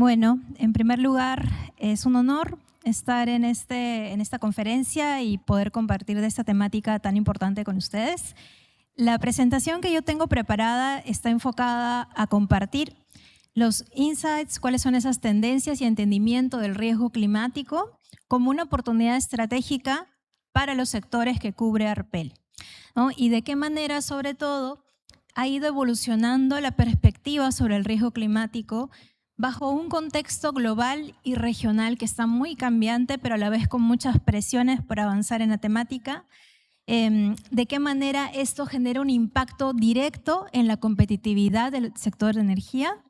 Bueno, en primer lugar, es un honor estar en esta conferencia y poder compartir de esta temática tan importante con ustedes. La presentación que yo tengo preparada está enfocada a compartir los insights, cuáles son esas tendencias y entendimiento del riesgo climático como una oportunidad estratégica para los sectores que cubre Arpel, ¿no? Y de qué manera, sobre todo, ha ido evolucionando la perspectiva sobre el riesgo climático bajo un contexto global y regional que está muy cambiante, pero a la vez con muchas presiones por avanzar en la temática. De qué manera esto genera un impacto directo en la competitividad del sector de energía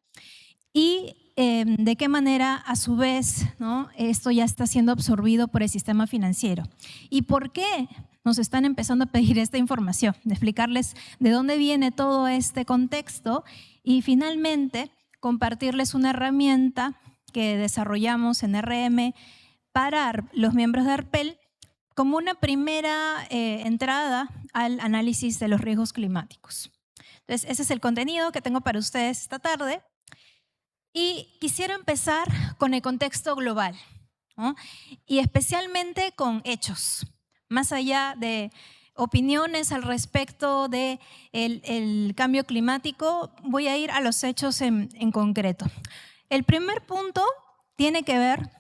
y de qué manera, a su vez, ¿no?, esto ya está siendo absorbido por el sistema financiero. ¿Y por qué nos están empezando a pedir esta información? De explicarles de dónde viene todo este contexto y finalmente compartirles una herramienta que desarrollamos en RM para los miembros de Arpel como una primera entrada al análisis de los riesgos climáticos. Entonces, ese es el contenido que tengo para ustedes esta tarde. Y quisiera empezar con el contexto global, ¿no? Y especialmente con hechos, más allá de opiniones al respecto del cambio climático, voy a ir a los hechos en concreto. El primer punto tiene que ver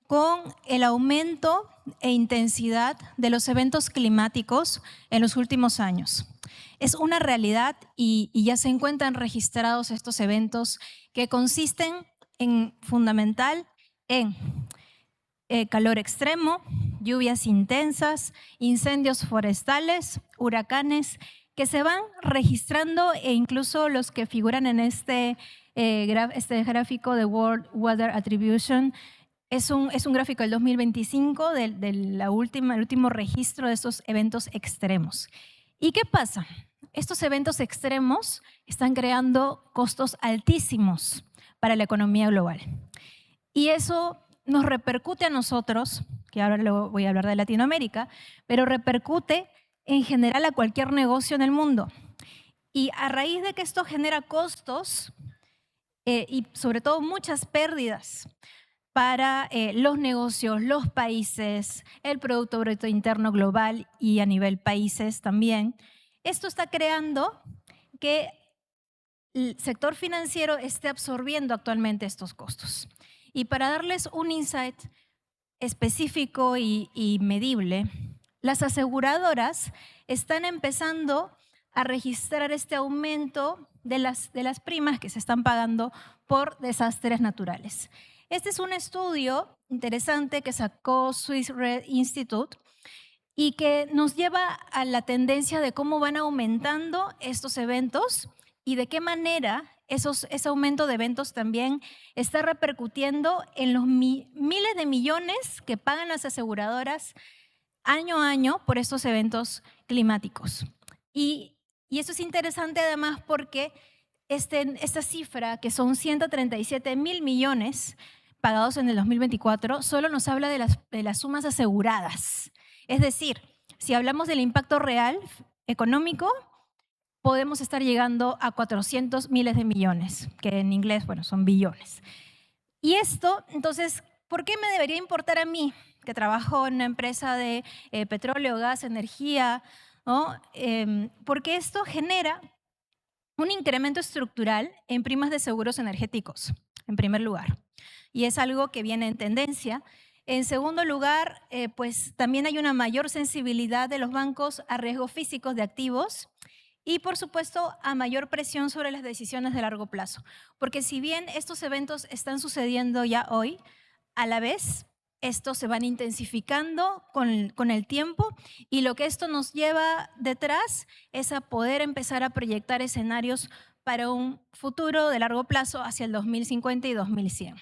con el aumento e intensidad de los eventos climáticos en los últimos años. Es una realidad y ya se encuentran registrados estos eventos que consisten en fundamental en calor extremo, lluvias intensas, incendios forestales, huracanes, que se van registrando e incluso los que figuran en este gráfico de World Weather Attribution. Es un gráfico del 2025 el último registro de estos eventos extremos. ¿Y qué pasa? Estos eventos extremos están creando costos altísimos para la economía global. Y eso nos repercute a nosotros, que ahora luego voy a hablar de Latinoamérica, pero repercute en general a cualquier negocio en el mundo. Y a raíz de que esto genera costos y sobre todo muchas pérdidas para los negocios, los países, el Producto Bruto Interno Global y a nivel países también, esto está creando que el sector financiero esté absorbiendo actualmente estos costos. Y para darles un insight específico y medible, las aseguradoras están empezando a registrar este aumento de las primas que se están pagando por desastres naturales. Este es un estudio interesante que sacó Swiss Re Institute y que nos lleva a la tendencia de cómo van aumentando estos eventos y de qué manera ese aumento de eventos también está repercutiendo en los miles de millones que pagan las aseguradoras año a año por estos eventos climáticos. Y eso es interesante además porque esta cifra, que son 137.000 millones pagados en el 2024, solo nos habla de las sumas aseguradas. Es decir, si hablamos del impacto real económico, podemos estar llegando a 400 miles de millones, que en inglés, bueno, son billones. Y esto, entonces, ¿por qué me debería importar a mí, que trabajo en una empresa de petróleo, gas, energía, ¿no? Porque esto genera un incremento estructural en primas de seguros energéticos, en primer lugar. Y es algo que viene en tendencia. En segundo lugar, pues también hay una mayor sensibilidad de los bancos a riesgos físicos de activos y, por supuesto, a mayor presión sobre las decisiones de largo plazo. Porque si bien estos eventos están sucediendo ya hoy, a la vez estos se van intensificando con el tiempo y lo que esto nos lleva detrás es a poder empezar a proyectar escenarios para un futuro de largo plazo hacia el 2050 y 2100.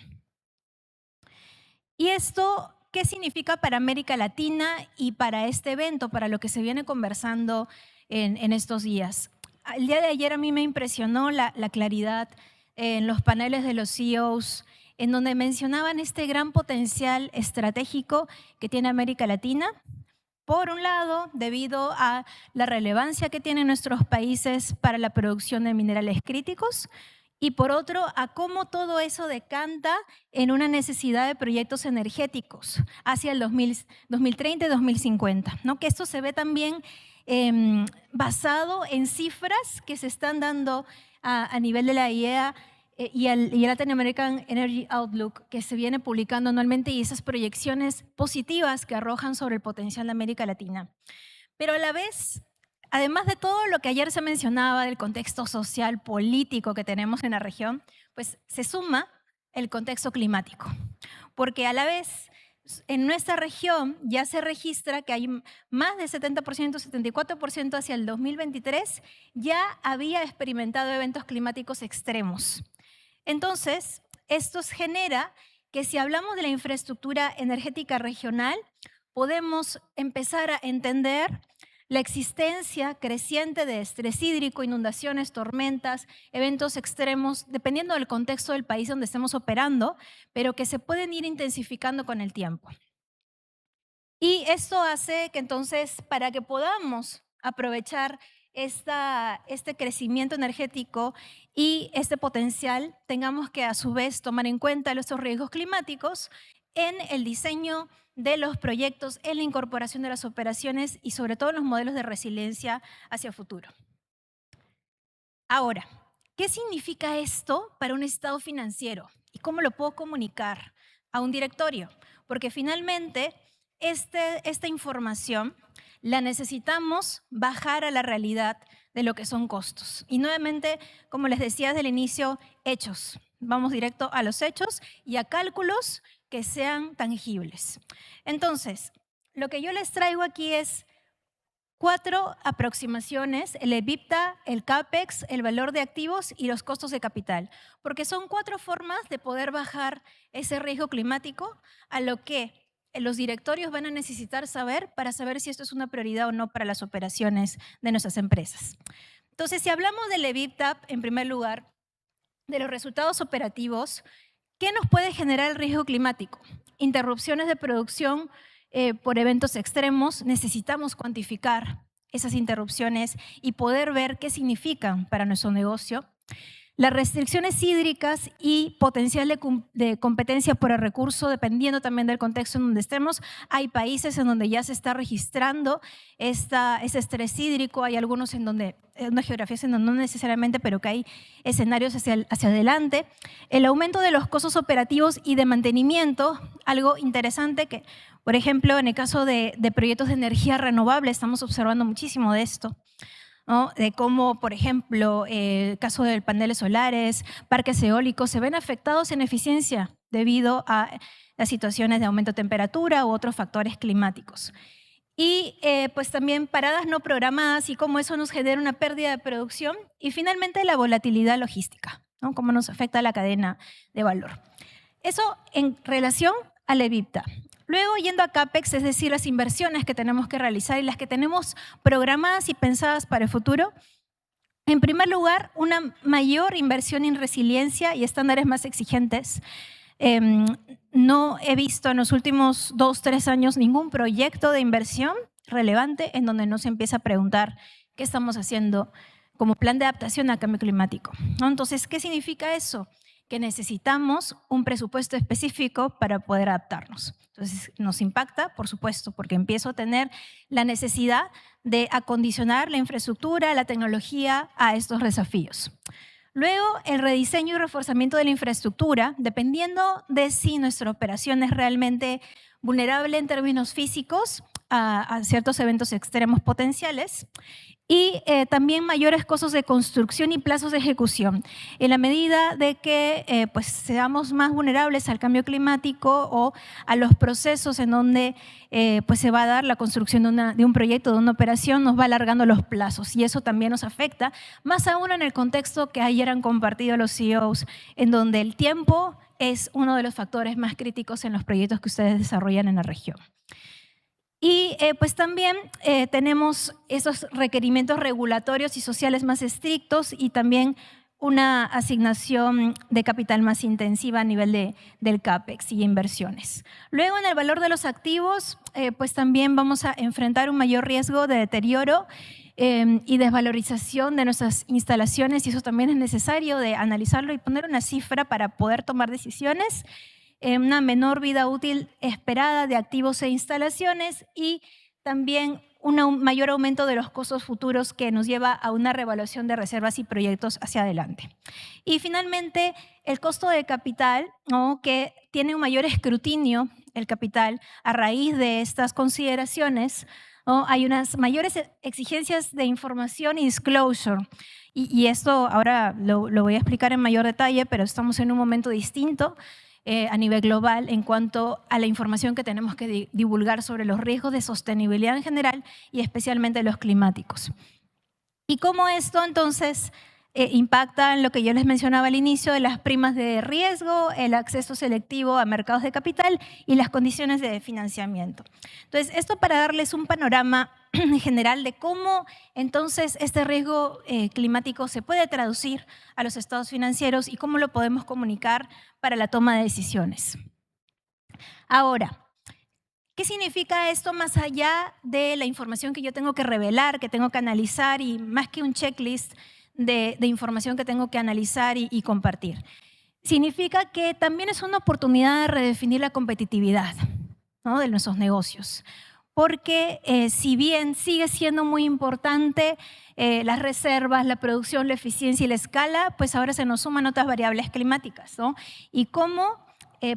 ¿Y esto qué significa para América Latina y para este evento, para lo que se viene conversando en estos días? El día de ayer a mí me impresionó la claridad en los paneles de los CEOs, en donde mencionaban este gran potencial estratégico que tiene América Latina. Por un lado, debido a la relevancia que tienen nuestros países para la producción de minerales críticos, y por otro, a cómo todo eso decanta en una necesidad de proyectos energéticos hacia el 2030 y 2050, ¿no? Que esto se ve también basado en cifras que se están dando a nivel de la IEA y el Latin American Energy Outlook, que se viene publicando anualmente, y esas proyecciones positivas que arrojan sobre el potencial de América Latina. Pero a la vez, además de todo lo que ayer se mencionaba del contexto social, político que tenemos en la región, pues se suma el contexto climático. Porque a la vez, en nuestra región ya se registra que hay más de 70%, 74% hacia el 2023, ya había experimentado eventos climáticos extremos. Entonces, esto genera que si hablamos de la infraestructura energética regional, podemos empezar a entender la existencia creciente de estrés hídrico, inundaciones, tormentas, eventos extremos, dependiendo del contexto del país donde estemos operando, pero que se pueden ir intensificando con el tiempo. Y esto hace que entonces, para que podamos aprovechar este crecimiento energético y este potencial, tengamos que a su vez tomar en cuenta estos riesgos climáticos en el diseño de los proyectos, en la incorporación de las operaciones y sobre todo en los modelos de resiliencia hacia el futuro. Ahora, ¿qué significa esto para un estado financiero? ¿Y cómo lo puedo comunicar a un directorio? Porque finalmente esta información la necesitamos bajar a la realidad de lo que son costos. Y nuevamente, como les decía desde el inicio, hechos. Vamos directo a los hechos y a cálculos que sean tangibles. Entonces, lo que yo les traigo aquí es 4 aproximaciones: el EBITDA, el CAPEX, el valor de activos y los costos de capital, porque son 4 formas de poder bajar ese riesgo climático a lo que los directorios van a necesitar saber para saber si esto es una prioridad o no para las operaciones de nuestras empresas. Entonces, si hablamos del EBITDA, en primer lugar, de los resultados operativos, ¿qué nos puede generar el riesgo climático? Interrupciones de producción por eventos extremos. Necesitamos cuantificar esas interrupciones y poder ver qué significan para nuestro negocio. Las restricciones hídricas y potencial de competencia por el recurso, dependiendo también del contexto en donde estemos. Hay países en donde ya se está registrando ese estrés hídrico, hay algunos en donde, unas geografías en donde no necesariamente, pero que hay escenarios hacia adelante. El aumento de los costos operativos y de mantenimiento, algo interesante que, por ejemplo, en el caso de proyectos de energía renovable, estamos observando muchísimo de esto, ¿no? De cómo, por ejemplo, el caso de paneles solares, parques eólicos, se ven afectados en eficiencia debido a las situaciones de aumento de temperatura u otros factores climáticos. Y pues también paradas no programadas y cómo eso nos genera una pérdida de producción. Y finalmente la volatilidad logística, ¿no? Cómo nos afecta la cadena de valor. Eso en relación al EBITDA. Luego, yendo a CAPEX, es decir, las inversiones que tenemos que realizar y las que tenemos programadas y pensadas para el futuro. En primer lugar, una mayor inversión en resiliencia y estándares más exigentes. No he visto en los últimos 2, 3 años ningún proyecto de inversión relevante en donde no se empieza a preguntar qué estamos haciendo como plan de adaptación al cambio climático, ¿no? Entonces, ¿qué significa eso? Que necesitamos un presupuesto específico para poder adaptarnos. Entonces, nos impacta, por supuesto, porque empiezo a tener la necesidad de acondicionar la infraestructura, la tecnología a estos desafíos. Luego, el rediseño y reforzamiento de la infraestructura, dependiendo de si nuestra operación es realmente vulnerable en términos físicos a ciertos eventos extremos potenciales. Y también mayores costos de construcción y plazos de ejecución. En la medida de que pues seamos más vulnerables al cambio climático o a los procesos en donde pues se va a dar la construcción de un proyecto, de una operación, nos va alargando los plazos y eso también nos afecta, más aún en el contexto que ayer han compartido los CEOs, en donde el tiempo es uno de los factores más críticos en los proyectos que ustedes desarrollan en la región. Y pues también tenemos esos requerimientos regulatorios y sociales más estrictos y también una asignación de capital más intensiva a nivel del CAPEX y inversiones. Luego, en el valor de los activos, pues también vamos a enfrentar un mayor riesgo de deterioro y desvalorización de nuestras instalaciones, y eso también es necesario de analizarlo y poner una cifra para poder tomar decisiones, una menor vida útil esperada de activos e instalaciones y también un mayor aumento de los costos futuros que nos lleva a una revaluación de reservas y proyectos hacia adelante. Y finalmente, el costo de capital, ¿no?, que tiene un mayor escrutinio, el capital, a raíz de estas consideraciones, ¿no? Hay unas mayores exigencias de información y disclosure. Y esto ahora lo voy a explicar en mayor detalle, pero estamos en un momento distinto a nivel global en cuanto a la información que tenemos que divulgar sobre los riesgos de sostenibilidad en general y especialmente los climáticos. Y cómo esto entonces impacta en lo que yo les mencionaba al inicio de las primas de riesgo, el acceso selectivo a mercados de capital y las condiciones de financiamiento. Entonces, esto para darles un panorama general de cómo entonces este riesgo climático se puede traducir a los estados financieros y cómo lo podemos comunicar para la toma de decisiones. Ahora, ¿qué significa esto más allá de la información que yo tengo que revelar, que tengo que analizar y más que un checklist de información que tengo que analizar y compartir? Significa que también es una oportunidad de redefinir la competitividad, ¿no?, de nuestros negocios. Porque si bien sigue siendo muy importante las reservas, la producción, la eficiencia y la escala, pues ahora se nos suman otras variables climáticas, ¿no? Y cómo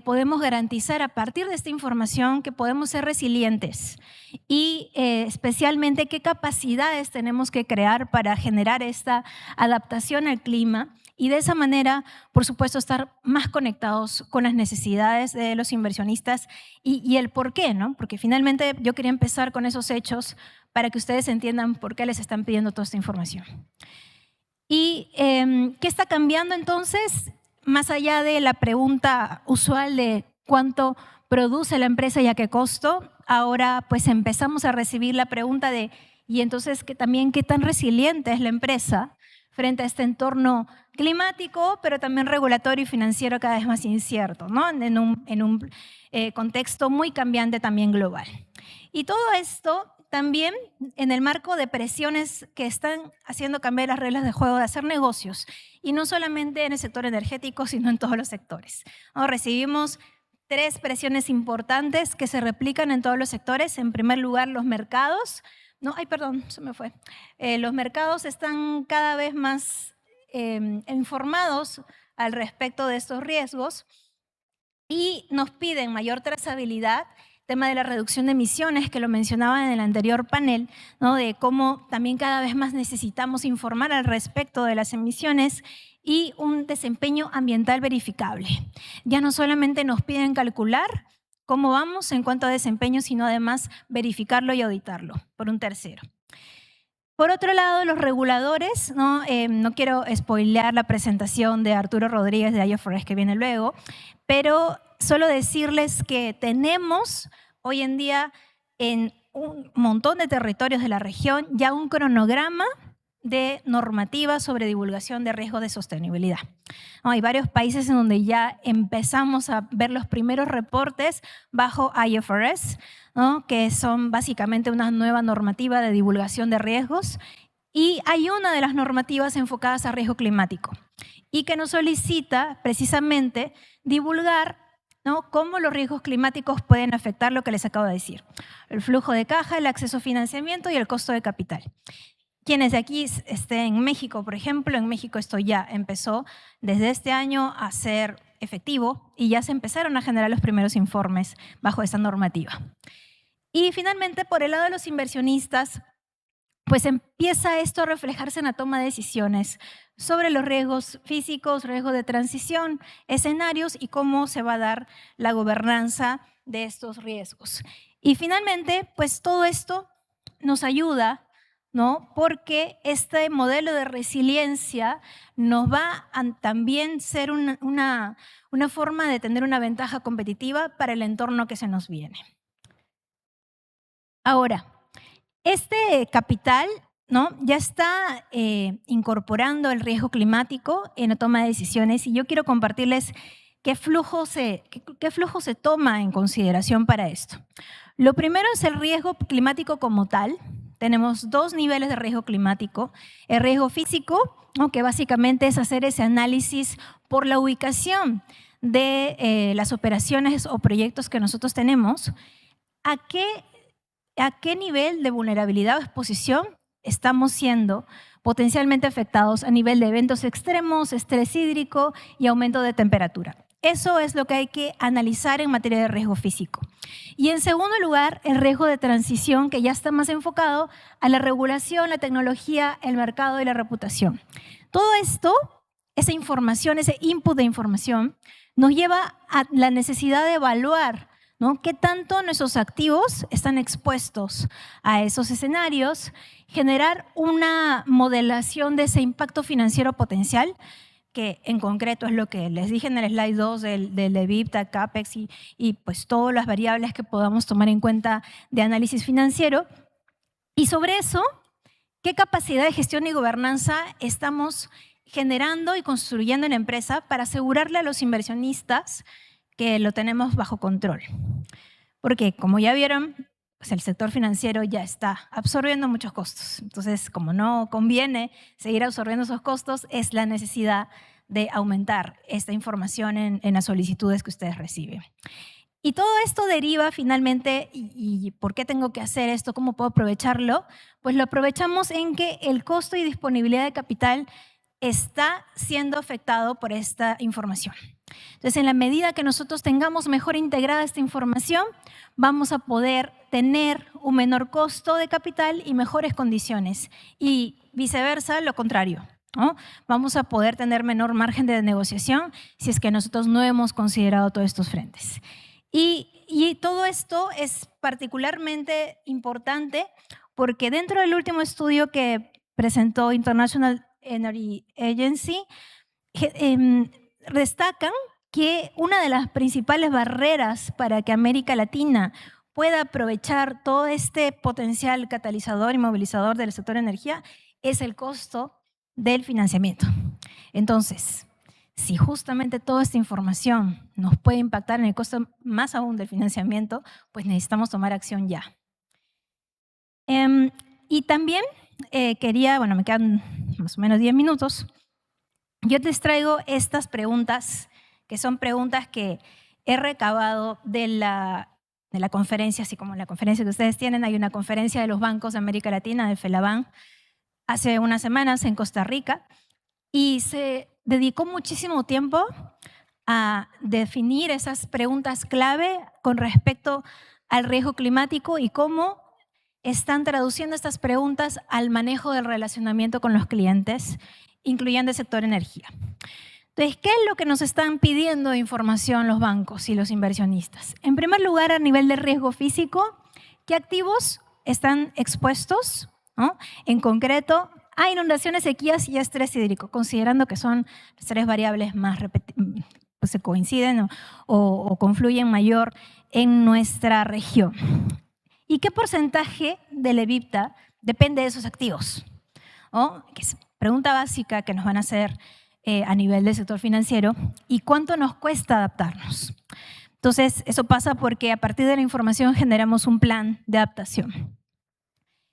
podemos garantizar a partir de esta información que podemos ser resilientes y especialmente qué capacidades tenemos que crear para generar esta adaptación al clima y de esa manera, por supuesto, estar más conectados con las necesidades de los inversionistas y el por qué, ¿no? Porque finalmente yo quería empezar con esos hechos para que ustedes entiendan por qué les están pidiendo toda esta información. ¿Y qué está cambiando entonces? Más allá de la pregunta usual de cuánto produce la empresa y a qué costo, ahora pues empezamos a recibir la pregunta de y entonces también qué tan resiliente es la empresa frente a este entorno climático, pero también regulatorio y financiero cada vez más incierto, ¿no? En un contexto muy cambiante también global. Y todo esto también en el marco de presiones que están haciendo cambiar las reglas de juego de hacer negocios, y no solamente en el sector energético, sino en todos los sectores. ¿No? Recibimos 3 presiones importantes que se replican en todos los sectores. En primer lugar, los mercados. No, ay, perdón, se me fue. Los mercados están cada vez más informados al respecto de estos riesgos y nos piden mayor trazabilidad, tema de la reducción de emisiones, que lo mencionaba en el anterior panel, ¿no?, de cómo también cada vez más necesitamos informar al respecto de las emisiones y un desempeño ambiental verificable. Ya no solamente nos piden calcular cómo vamos en cuanto a desempeño, sino además verificarlo y auditarlo por un tercero. Por otro lado, los reguladores, no quiero spoilear la presentación de Arturo Rodríguez de IFRS que viene luego, pero solo decirles que tenemos hoy en día en un montón de territorios de la región ya un cronograma de normativa sobre divulgación de riesgos de sostenibilidad. Hay varios países en donde ya empezamos a ver los primeros reportes bajo IFRS, ¿no?, que son básicamente una nueva normativa de divulgación de riesgos, y hay una de las normativas enfocadas a riesgo climático y que nos solicita precisamente divulgar, ¿no?, cómo los riesgos climáticos pueden afectar lo que les acabo de decir: el flujo de caja, el acceso a financiamiento y el costo de capital. Quienes de aquí estén en México, por ejemplo, en México esto ya empezó desde este año a ser efectivo y ya se empezaron a generar los primeros informes bajo esta normativa. Y finalmente, por el lado de los inversionistas, pues empieza esto a reflejarse en la toma de decisiones sobre los riesgos físicos, riesgos de transición, escenarios y cómo se va a dar la gobernanza de estos riesgos. Y finalmente, pues todo esto nos ayuda, ¿no?, porque este modelo de resiliencia nos va a también ser una forma de tener una ventaja competitiva para el entorno que se nos viene. Ahora, este capital, ¿no?, ya está incorporando el riesgo climático en la toma de decisiones, y yo quiero compartirles qué flujo se toma en consideración para esto. Lo primero es el riesgo climático como tal, tenemos dos niveles de riesgo climático. El riesgo físico, ¿no?, que básicamente es hacer ese análisis por la ubicación de las operaciones o proyectos que nosotros tenemos, a qué nivel de vulnerabilidad o exposición estamos siendo potencialmente afectados a nivel de eventos extremos, estrés hídrico y aumento de temperatura. Eso es lo que hay que analizar en materia de riesgo físico. Y en segundo lugar, el riesgo de transición, que ya está más enfocado a la regulación, la tecnología, el mercado y la reputación. Todo esto, esa información, ese input de información, nos lleva a la necesidad de evaluar, ¿no?, qué tanto nuestros activos están expuestos a esos escenarios, generar una modelación de ese impacto financiero potencial, que en concreto es lo que les dije en el slide 2 del EBITDA, CAPEX y pues todas las variables que podamos tomar en cuenta de análisis financiero. Y sobre eso, ¿qué capacidad de gestión y gobernanza estamos generando y construyendo en la empresa para asegurarle a los inversionistas que lo tenemos bajo control? Porque, como ya vieron, pues el sector financiero ya está absorbiendo muchos costos. Entonces, como no conviene seguir absorbiendo esos costos, es la necesidad de aumentar esta información en las solicitudes que ustedes reciben. Y todo esto deriva finalmente, ¿y por qué tengo que hacer esto? ¿Cómo puedo aprovecharlo? Pues lo aprovechamos en que el costo y disponibilidad de capital está siendo afectado por esta información. Entonces, en la medida que nosotros tengamos mejor integrada esta información, vamos a poder tener un menor costo de capital y mejores condiciones. Y viceversa, lo contrario, ¿no? Vamos a poder tener menor margen de negociación si es que nosotros no hemos considerado todos estos frentes. Y todo esto es particularmente importante porque dentro del último estudio que presentó International Energy Agency, destacan que una de las principales barreras para que América Latina pueda aprovechar todo este potencial catalizador y movilizador del sector energía es el costo del financiamiento. Entonces, si justamente toda esta información nos puede impactar en el costo más aún del financiamiento, pues necesitamos tomar acción ya. Y también me quedan más o menos 10 minutos. Yo les traigo estas preguntas, que son preguntas que he recabado de la conferencia, así como en la conferencia que ustedes tienen. Hay una conferencia de los bancos de América Latina, de FELABAN, hace unas semanas en Costa Rica, y se dedicó muchísimo tiempo a definir esas preguntas clave con respecto al riesgo climático y cómo están traduciendo estas preguntas al manejo del relacionamiento con los clientes, incluyendo el sector energía. Entonces, ¿qué es lo que nos están pidiendo de información los bancos y los inversionistas? En primer lugar, a nivel de riesgo físico, ¿qué activos están expuestos, ¿no?, en concreto a inundaciones, sequías y estrés hídrico, considerando que son las tres variables más pues se coinciden o confluyen mayor en nuestra región? ¿Y qué porcentaje del EBITDA depende de esos activos? Que es pregunta básica que nos van a hacer a nivel del sector financiero. ¿Y cuánto nos cuesta adaptarnos? Entonces, eso pasa porque a partir de la información generamos un plan de adaptación.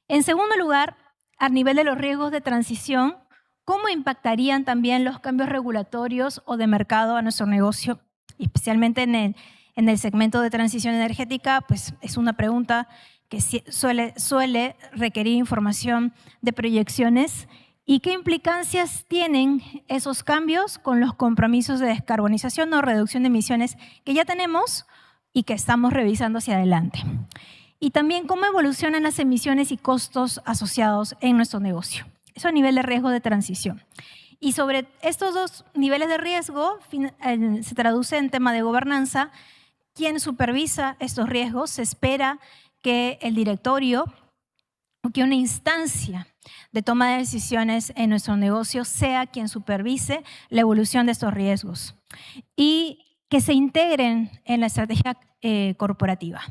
En segundo lugar, a nivel de los riesgos de transición, ¿cómo impactarían también los cambios regulatorios o de mercado a nuestro negocio? Especialmente en el segmento de transición energética, pues es una pregunta que suele requerir información de proyecciones. ¿Y qué implicancias tienen esos cambios con los compromisos de descarbonización o reducción de emisiones que ya tenemos y que estamos revisando hacia adelante? Y también cómo evolucionan las emisiones y costos asociados en nuestro negocio. Eso a nivel de riesgo de transición. Y sobre estos dos niveles de riesgo se traduce en tema de gobernanza. ¿Quién supervisa estos riesgos? Se espera que el directorio o que una instancia de toma de decisiones en nuestro negocio sea quien supervise la evolución de estos riesgos y que se integren en la estrategia corporativa.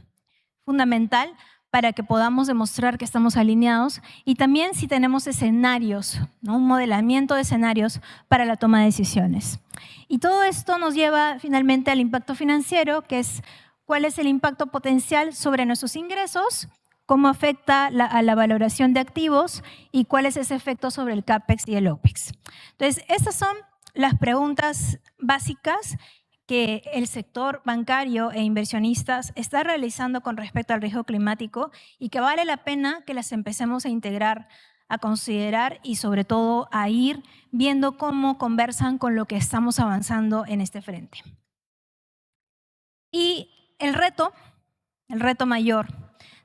Fundamental para que podamos demostrar que estamos alineados y también si tenemos escenarios, ¿no?, un modelamiento de escenarios para la toma de decisiones. Y todo esto nos lleva finalmente al impacto financiero, que es cuál es el impacto potencial sobre nuestros ingresos cómo afecta a la valoración de activos y cuál es ese efecto sobre el CAPEX y el OPEX. Entonces, estas son las preguntas básicas que el sector bancario e inversionistas está realizando con respecto al riesgo climático y que vale la pena que las empecemos a integrar, a considerar y sobre todo a ir viendo cómo conversan con lo que estamos avanzando en este frente. Y el reto mayor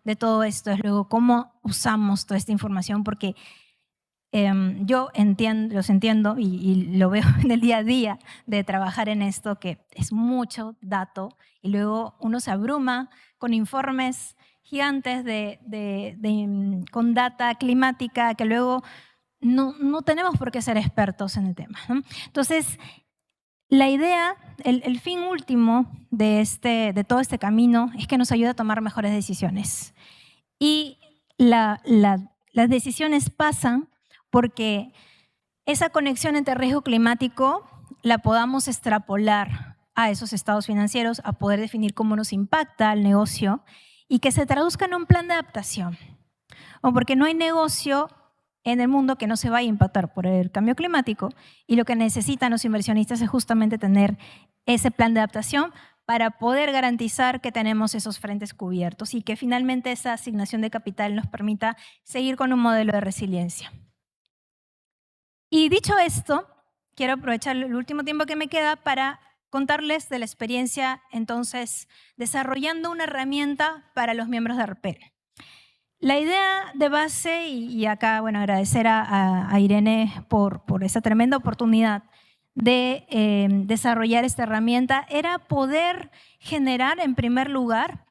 de todo esto es luego cómo usamos toda esta información, porque yo los entiendo y lo veo en el día a día de trabajar en esto, que es mucho dato y luego uno se abruma con informes gigantes con data climática que luego no tenemos por qué ser expertos en el tema, ¿no? Entonces, la idea, el fin último de todo este camino es que nos ayude a tomar mejores decisiones. Y las decisiones pasan porque esa conexión entre riesgo climático la podamos extrapolar a esos estados financieros, a poder definir cómo nos impacta el negocio y que se traduzca en un plan de adaptación. O porque no hay negocio en el mundo que no se vaya a impactar por el cambio climático, y lo que necesitan los inversionistas es justamente tener ese plan de adaptación para poder garantizar que tenemos esos frentes cubiertos y que finalmente esa asignación de capital nos permita seguir con un modelo de resiliencia. Y dicho esto, quiero aprovechar el último tiempo que me queda para contarles de la experiencia, entonces, desarrollando una herramienta para los miembros de ARPEL. La idea de base, y acá, bueno, agradecer a Irene por esa tremenda oportunidad de desarrollar esta herramienta, era poder generar, en primer lugar,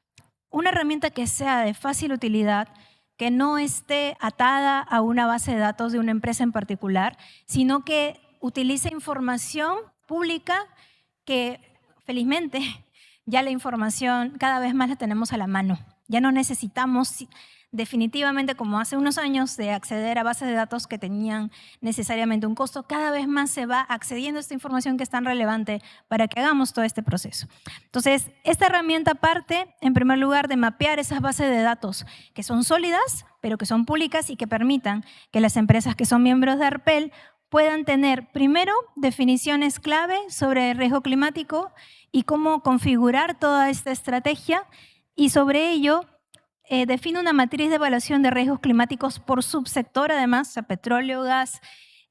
una herramienta que sea de fácil utilidad, que no esté atada a una base de datos de una empresa en particular, sino que utilice información pública que, felizmente, ya la información cada vez más la tenemos a la mano. Ya no necesitamos definitivamente, como hace unos años, de acceder a bases de datos que tenían necesariamente un costo. Cada vez más se va accediendo a esta información que es tan relevante para que hagamos todo este proceso. Entonces, esta herramienta parte, en primer lugar, de mapear esas bases de datos que son sólidas, pero que son públicas y que permitan que las empresas que son miembros de ARPEL puedan tener, primero, definiciones clave sobre el riesgo climático y cómo configurar toda esta estrategia, y sobre ello define una matriz de evaluación de riesgos climáticos por subsector, además, o sea, petróleo, gas,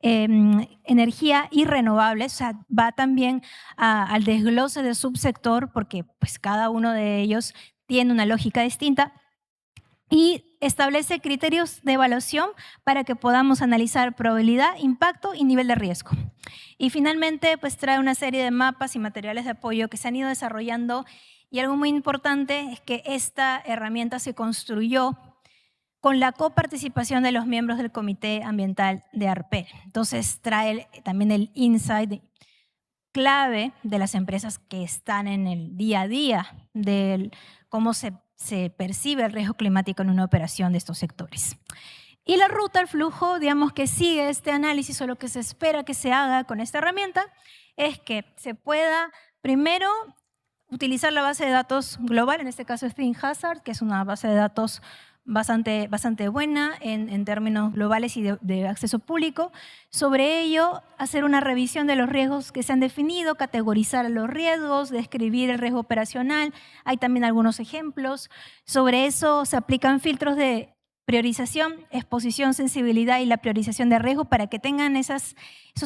energía y renovables. O sea, va también al desglose de subsector, porque pues, cada uno de ellos tiene una lógica distinta, y establece criterios de evaluación para que podamos analizar probabilidad, impacto y nivel de riesgo. Y finalmente, pues trae una serie de mapas y materiales de apoyo que se han ido desarrollando. Y algo muy importante es que esta herramienta se construyó con la coparticipación de los miembros del Comité Ambiental de ARPEL. Entonces trae también el insight clave de las empresas que están en el día a día de cómo se percibe el riesgo climático en una operación de estos sectores. Y la ruta, el flujo, digamos, que sigue este análisis, o lo que se espera que se haga con esta herramienta, es que se pueda primero utilizar la base de datos global, en este caso Spin Hazard, que es una base de datos bastante buena en términos globales y de acceso público. Sobre ello, hacer una revisión de los riesgos que se han definido, categorizar los riesgos, describir el riesgo operacional. Hay también algunos ejemplos. Sobre eso se aplican filtros de priorización, exposición, sensibilidad y la priorización de riesgo para que tengan esos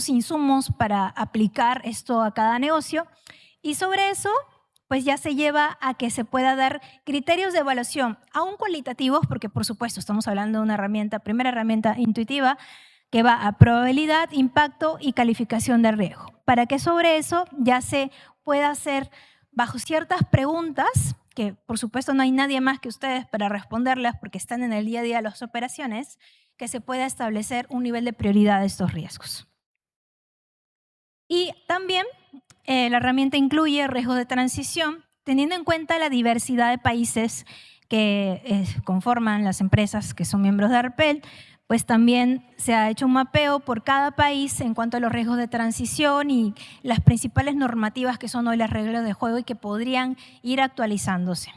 insumos para aplicar esto a cada negocio. Y sobre eso, pues ya se lleva a que se pueda dar criterios de evaluación, aún cualitativos, porque por supuesto estamos hablando de una herramienta, primera herramienta intuitiva, que va a probabilidad, impacto y calificación de riesgo, para que sobre eso ya se pueda hacer bajo ciertas preguntas, que por supuesto no hay nadie más que ustedes para responderlas porque están en el día a día de las operaciones, que se pueda establecer un nivel de prioridad de estos riesgos. Y también la herramienta incluye riesgos de transición, teniendo en cuenta la diversidad de países que conforman las empresas que son miembros de ARPEL, pues también se ha hecho un mapeo por cada país en cuanto a los riesgos de transición y las principales normativas que son hoy las reglas de juego y que podrían ir actualizándose.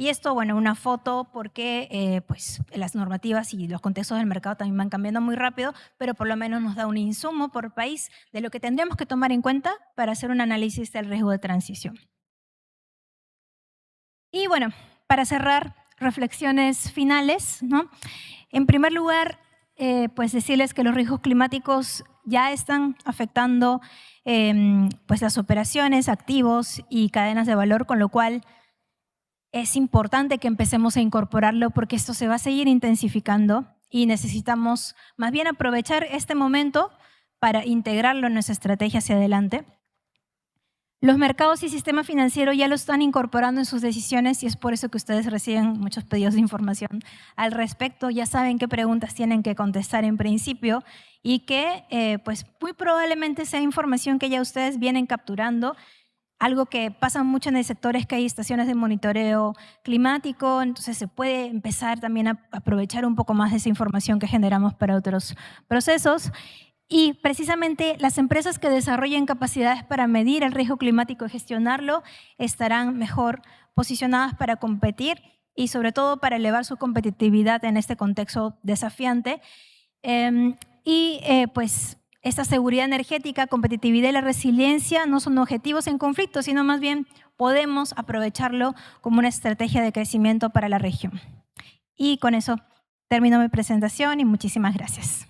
Y esto, bueno, una foto porque pues, las normativas y los contextos del mercado también van cambiando muy rápido, pero por lo menos nos da un insumo por país de lo que tendríamos que tomar en cuenta para hacer un análisis del riesgo de transición. Y bueno, para cerrar, reflexiones finales, ¿no? En primer lugar, pues decirles que los riesgos climáticos ya están afectando pues las operaciones, activos y cadenas de valor, con lo cual es importante que empecemos a incorporarlo porque esto se va a seguir intensificando y necesitamos más bien aprovechar este momento para integrarlo en nuestra estrategia hacia adelante. Los mercados y sistema financiero ya lo están incorporando en sus decisiones y es por eso que ustedes reciben muchos pedidos de información al respecto. Ya saben qué preguntas tienen que contestar en principio y que pues muy probablemente sea información que ya ustedes vienen capturando. Algo que pasa mucho en el sector es que hay estaciones de monitoreo climático, entonces se puede empezar también a aprovechar un poco más de esa información que generamos para otros procesos. Y precisamente las empresas que desarrollen capacidades para medir el riesgo climático y gestionarlo estarán mejor posicionadas para competir y sobre todo para elevar su competitividad en este contexto desafiante. Pues esta seguridad energética, competitividad y la resiliencia no son objetivos en conflicto, sino más bien podemos aprovecharlo como una estrategia de crecimiento para la región. Y con eso termino mi presentación y muchísimas gracias.